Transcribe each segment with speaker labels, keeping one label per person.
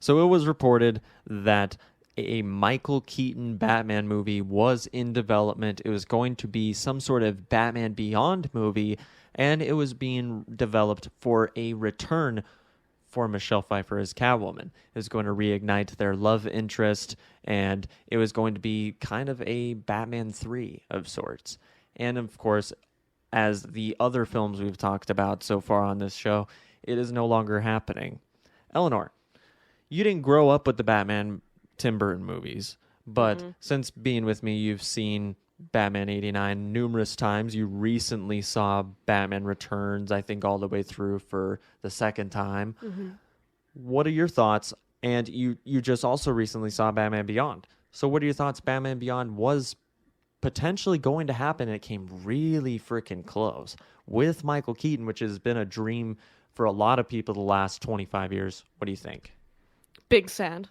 Speaker 1: So it was reported that a Michael Keaton Batman movie was in development. It was going to be some sort of Batman Beyond movie, and it was being developed for a return for Michelle Pfeiffer as Catwoman. It was going to reignite their love interest, and it was going to be kind of a Batman 3 of sorts. And of course, as the other films we've talked about so far on this show, it is no longer happening. Eleanor, you didn't grow up with the Batman Tim Burton movies, but since being with me, you've seen Batman 89 numerous times. You recently saw Batman Returns, I think, all the way through for the second time. What are your thoughts? And you just also recently saw Batman Beyond. So what are your thoughts? Batman Beyond was potentially going to happen, and it came really freaking close with Michael Keaton, which has been a dream for a lot of people the last 25 years. What do you think?
Speaker 2: Big sad.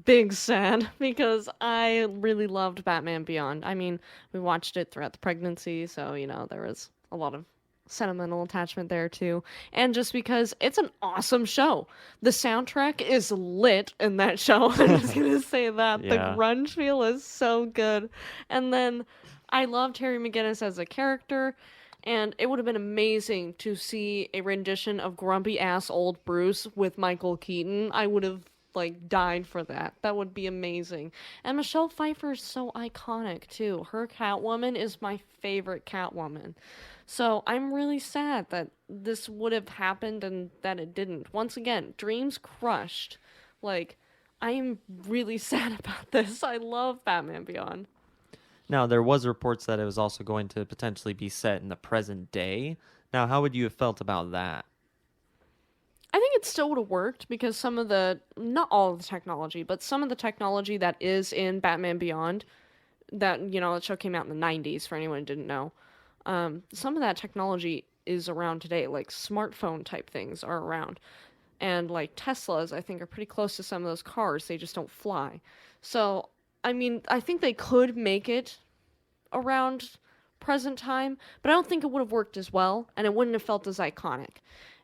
Speaker 2: Big sad, because I really loved Batman Beyond. I mean, we watched it throughout the pregnancy, so, there was a lot of sentimental attachment there, too. And just because it's an awesome show. The soundtrack is lit in that show. I'm just going to say that.
Speaker 1: Yeah.
Speaker 2: The grunge feel is so good. And then I love Terry McGinnis as a character. And it would have been amazing to see a rendition of grumpy-ass old Bruce with Michael Keaton. I would have died for that. That would be amazing. And Michelle Pfeiffer is so iconic too. Her Catwoman is my favorite Catwoman. So I'm really sad that this would have happened and that it didn't. Once again, dreams crushed. I am really sad about this. I love Batman Beyond.
Speaker 1: Now, there was reports that it was also going to potentially be set in the present day. Now, how would you have felt about that?
Speaker 2: I think it still would have worked because not all of the technology, but some of the technology that is in Batman Beyond, that, the show came out in the 90s for anyone who didn't know. Some of that technology is around today, smartphone type things are around. And Teslas, I think, are pretty close to some of those cars. They just don't fly. So, I mean, I think they could make it around present time, but I don't think it would have worked as well, and it wouldn't have felt as iconic.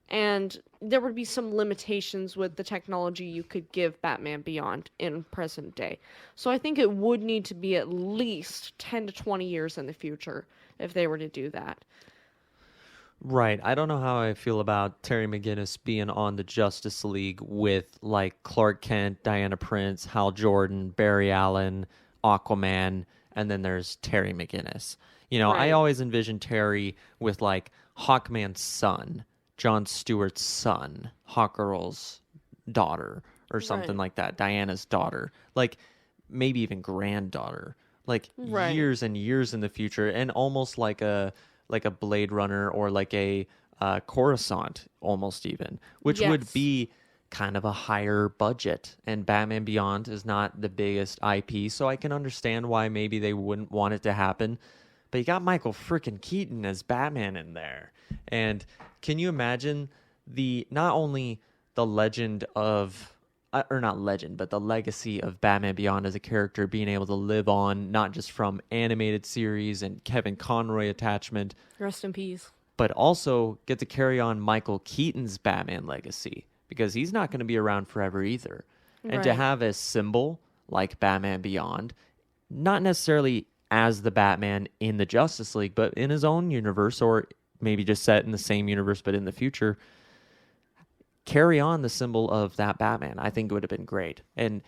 Speaker 2: And there would be some limitations with the technology you could give Batman Beyond in present day. So I think it would need to be at least 10 to 20 years in the future if they were to do that.
Speaker 1: Right. I don't know how I feel about Terry McGinnis being on the Justice League with Clark Kent, Diana Prince, Hal Jordan, Barry Allen, Aquaman, and then there's Terry McGinnis.
Speaker 2: Right.
Speaker 1: I always envisioned Terry with Hawkman's son, Jon Stewart's son, Hawkgirl's daughter, or something like that, Diana's daughter, maybe even granddaughter, years and years in the future, and almost like a Blade Runner or a Coruscant, almost even, which would be kind of a higher budget. And Batman Beyond is not the biggest IP, so I can understand why maybe they wouldn't want it to happen. But you got Michael freaking Keaton as Batman in there. And can you imagine not only the legend of, or not legend, but the legacy of Batman Beyond as a character being able to live on, not just from animated series and Kevin Conroy attachment.
Speaker 2: Rest in peace.
Speaker 1: But also get to carry on Michael Keaton's Batman legacy, because he's not going to be around forever either. And to have a symbol like Batman Beyond, not necessarily as the Batman in the Justice League, but in his own universe, or maybe just set in the same universe but in the future, carry on the symbol of that Batman. I think it would have been great. And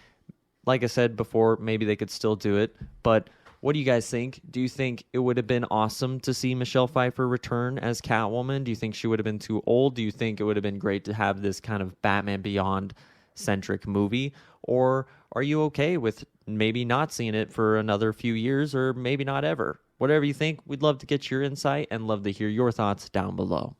Speaker 1: like I said before, maybe they could still do it, but what do you guys think? Do you think it would have been awesome to see Michelle Pfeiffer return as Catwoman? Do you think she would have been too old? Do you think it would have been great to have this kind of Batman Beyond centric movie? Or are you okay with maybe not seeing it for another few years, or maybe not ever? Whatever you think, we'd love to get your insight and love to hear your thoughts down below.